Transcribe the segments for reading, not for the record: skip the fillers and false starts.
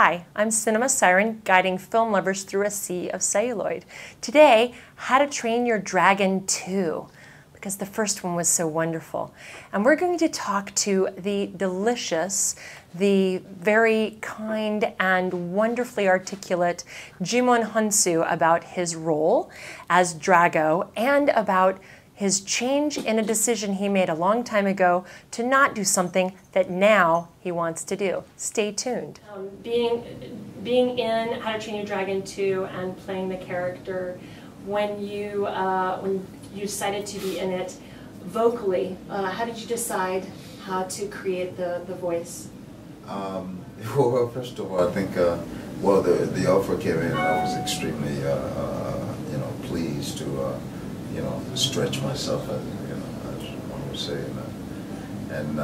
Hi, I'm Cinema Siren, guiding film lovers through a sea of celluloid. Today, How to Train Your Dragon 2, because the first one was so wonderful. And we're going to talk to the delicious, the very kind and wonderfully articulate Djimon Hounsou about his role as Drago and about his change in a decision he made a long time ago to not do something that now he wants to do. Stay tuned. Being in How to Train Your Dragon 2 and playing the character, when you decided to be in it vocally, how did you decide how to create the voice? Well, first of all, I think well, the offer came in, and I was extremely pleased to stretch myself, as one would say, and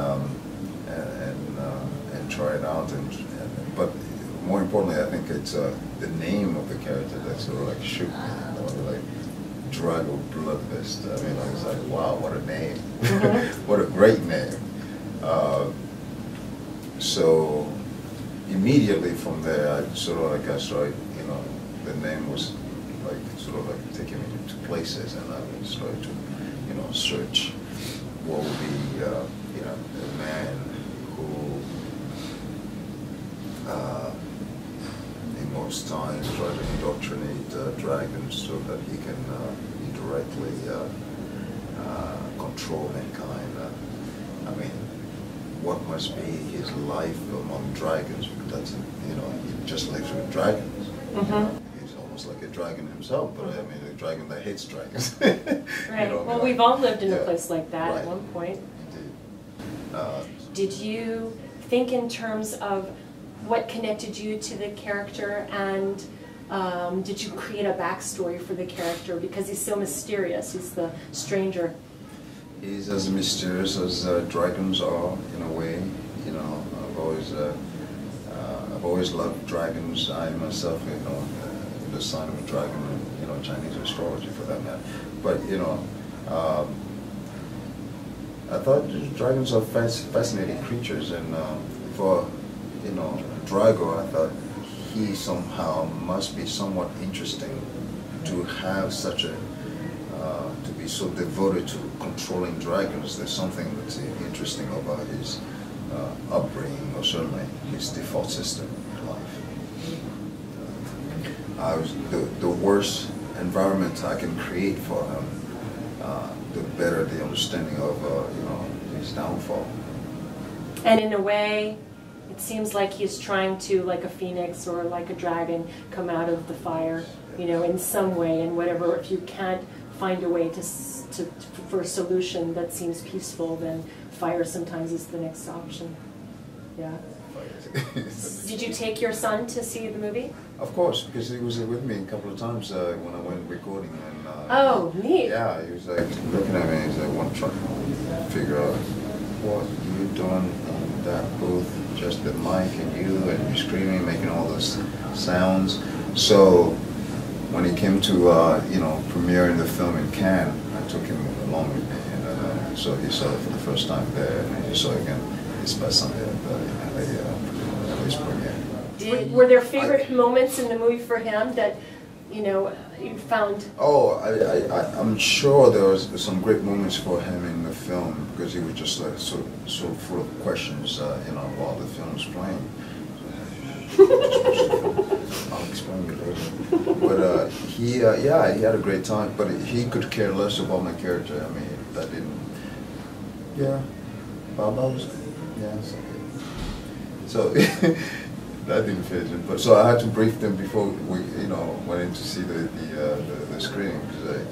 try it out. But more importantly, I think it's the name of the character that sort of like shook me. Like Drago Bludvist. I mean, I was like, wow, what a name! What a great name! So immediately from there, I started, the name was like sort of like taking me to places, and I started to, search what would be, a man who, in most times, try to indoctrinate dragons so that he can indirectly control mankind. I mean, what must be his life among dragons? Because that's, he just lives with dragons. He's almost like a dragon himself, but I mean, a dragon that hates dragons. Right. Well, we've all lived in a place like that at one point. Indeed. Did you think in terms of what connected you to the character, and did you create a backstory for the character? Because he's so mysterious. He's the stranger. He's as mysterious as dragons are, in a way. I've always loved dragons. I myself, the sign of a dragon, Chinese astrology for that matter. But I thought dragons are fascinating creatures, and for Drago, I thought he somehow must be somewhat interesting to have such a to be so devoted to controlling dragons. There's something that's interesting about his upbringing, or certainly his default system in life. The worse environment I can create for him, the better the understanding of his downfall. And in a way, it seems like he's trying to, like a phoenix or like a dragon, come out of the fire, in some way, and whatever. If you can't find a way for a solution that seems peaceful, then fire sometimes is the next option. Yeah. Did you take your son to see the movie? Of course, because he was with me a couple of times when I went recording. And, oh, neat. Yeah, he was like looking at me and he's like, "Want to try to figure out what you doing in that booth? Just the mic and you screaming, making all those sounds." So when he came to premiering the film in Cannes, I took him along with me, and so he saw it for the first time there, and he saw it again this past Sunday at his premiere. Were there favorite moments in the movie for him that you found? Oh, I'm sure there was some great moments for him in the film, because he was just like sort of full of questions, while the film was playing. I'll explain it later. But he had a great time. But he could care less about my character. I mean, that didn't. Yeah, Baba was. Yeah, so that didn't phase him. But so I had to brief them before we, went in to see the screening, because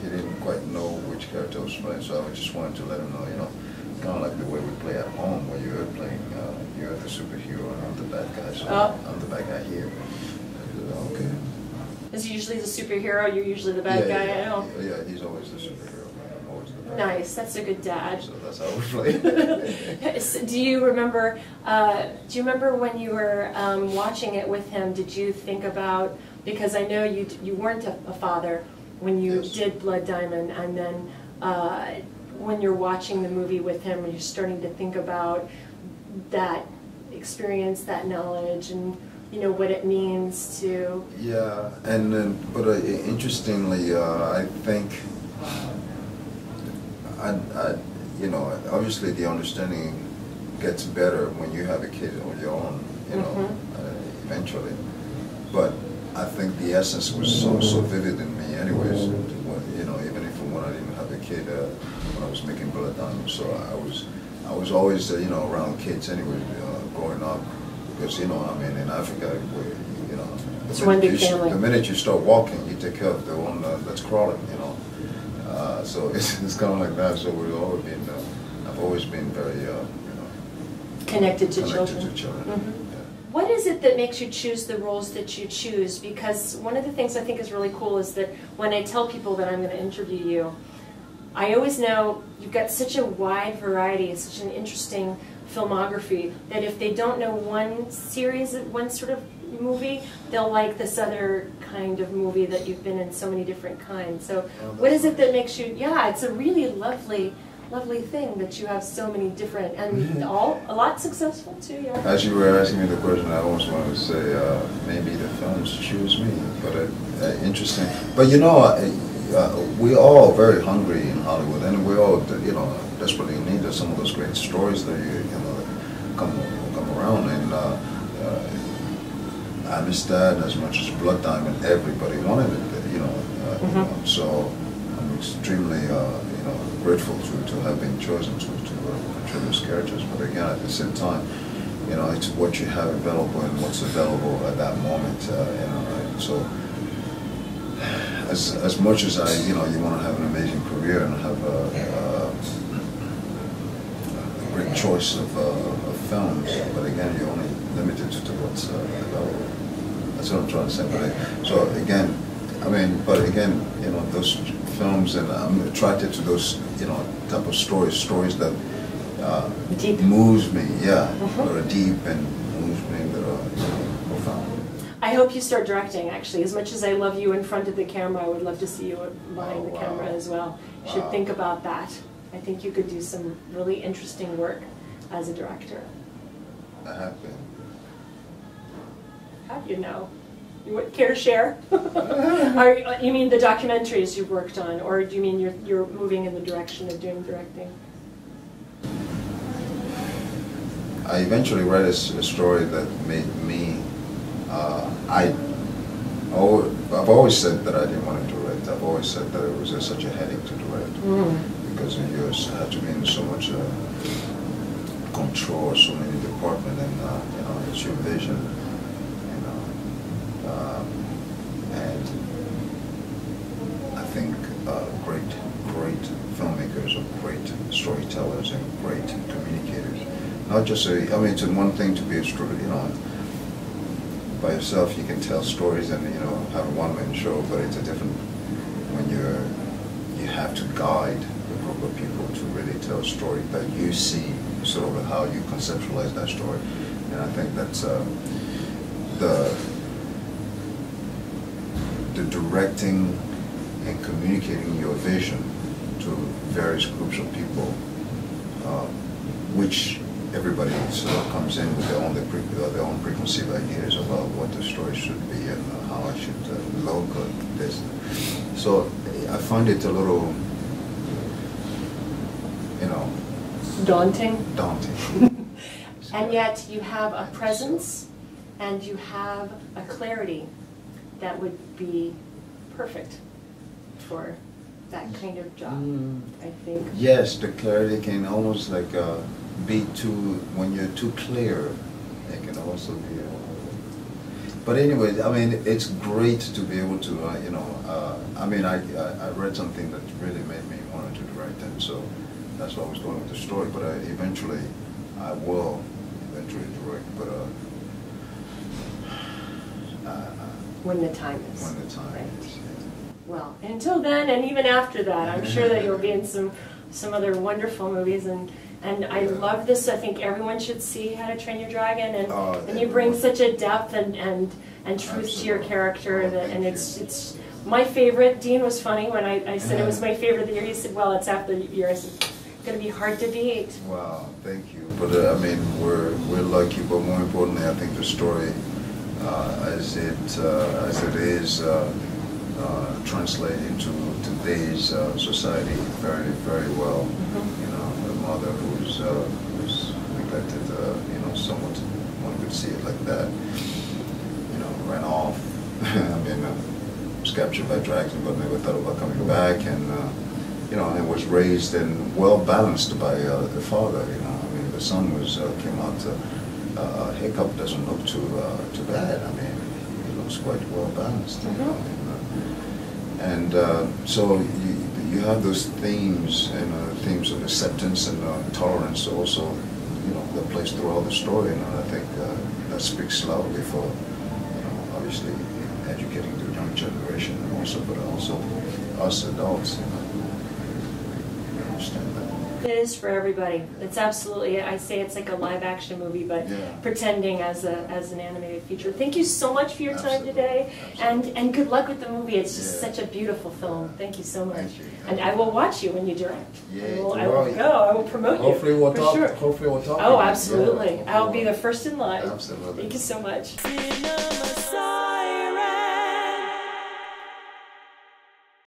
he didn't quite know which character I was playing. So I just wanted to let him know, kind of like the way we play at home, where you're playing, you're the superhero and I'm the bad guy, so I'm the bad guy here. Said, okay. Is he usually the superhero? You're usually the bad guy? Yeah, I know. Yeah, he's always the superhero. I'm always the bad Nice, guy. that's a good dad. So that's how we play. So do you remember when you were watching it with him, did you think about, because I know you weren't a father when you did Blood Diamond, and then when you're watching the movie with him, you're starting to think about that experience, that knowledge, and you know, what it means to... Yeah, and then, but interestingly, I think, you know, obviously the understanding gets better when you have a kid of your own, you know, eventually. But I think the essence was so vivid in me anyways, you know, even if when I didn't have a kid, when I was making Blood Diamond, so I was always, you know, around kids anyway, growing up, because, you know, I mean, in Africa, you know, it's one big family. The minute you start walking, you take care of the one that's crawling, you know. So it's kind of like that. So we've always been, I've always been very, you know, connected to children. Yeah. What is it that makes you choose the roles that you choose? Because one of the things I think is really cool is that when I tell people that I'm going to interview you, I always know you've got such a wide variety, such an interesting filmography, that if they don't know one series, one sort of movie, they'll like this other kind of movie that you've been in so many different kinds. So what is it that makes you, yeah, it's a really lovely thing that you have so many different, and all a lot successful too, yeah. As you were asking me the question, I almost wanted to say maybe the films choose me, but interesting. But you know, we're all very hungry in Hollywood, and we all, you know, desperately need some of those great stories that you know come around. And Amistad, as much as Blood Diamond, everybody wanted it, you know. You know, so I'm extremely you know, grateful to have been chosen to portray those characters. But again, at the same time, you know, it's what you have available and what's available at that moment. You know, right? So as much as you know, you want to have an amazing career and have a great choice of films, but again, you're only limited to what's available. That's what I'm trying to say. But so again, I mean, but again, you know, those films, and I'm attracted to those, you know, type of stories that moves me, yeah, that are deep and moves me, that are, you know, profound. I hope you start directing, actually. As much as I love you in front of the camera, I would love to see you behind the camera as well. You should think about that. I think you could do some really interesting work as a director. I have been. Have you now? You would care to share? You mean the documentaries you've worked on, or do you mean you're moving in the direction of doing directing? I eventually read a story that made me. I've always said that I didn't want to direct. I've always said that it was such a headache to direct because you had to be in so much control, so many departments, and you know, it's your vision. And I think great filmmakers are great storytellers and great communicators. Not just I mean, it's one thing to be a story, you know, by yourself you can tell stories and, you know, have a one-man show, but it's a different when you have to guide a group of people to really tell a story that you see, sort of how you conceptualize that story. And I think that's the directing and communicating your vision to various groups of people, which everybody sort of comes in with their own preconceived ideas about what the story should be and how I should look or this. So I find it a little, you know, daunting. Daunting. And yet you have a presence and you have a clarity that would be perfect for that kind of job, I think. Yes, the clarity can almost like be too, when you're too clear, it can also be. But anyway, I mean, it's great to be able to, you know, I mean, I read something that really made me want to direct, and so that's why I was going with the story. But eventually, I will eventually direct, but when the time is. When the time is. Yeah. Well, until then, and even after that, I'm sure that you'll be in some other wonderful movies, and I love this. I think everyone should see How to Train Your Dragon, and you bring such a depth and truth to your character, and it's my favorite. Dean was funny when I said it was my favorite of the year. He said, "Well, it's after the year." I said, "It's going to be hard to beat." Wow, thank you. But I mean, we're lucky, but more importantly, I think the story as it is translated into today's society very, very well. Mm-hmm. You know, a mother who's neglected, you know, somewhat, one could see it like that. You know, ran off. I mean, was captured by dragons, but never thought about coming back, and you know, and was raised and well balanced by the father. You know, I mean, the son came out. Hiccup doesn't look too bad. I mean, he looks quite well balanced. You know, and so you have those themes and themes of acceptance and tolerance also, you know, that plays throughout the story, and I think that speaks loudly for, you know, obviously educating the young generation, and also, but also us adults, you know, we understand that. It is for everybody. It's absolutely, I say it's like a live action movie, but pretending as an animated feature. Thank you so much for your time today, and good luck with the movie. It's just such a beautiful film. Thank you so much. Thank you. And I will watch you when you direct. Yeah, I will go. I will promote Hopefully you. we'll for talk. Sure. Hopefully we'll talk. Oh, absolutely. Yeah, I'll be the first in line. Absolutely. Thank you so much.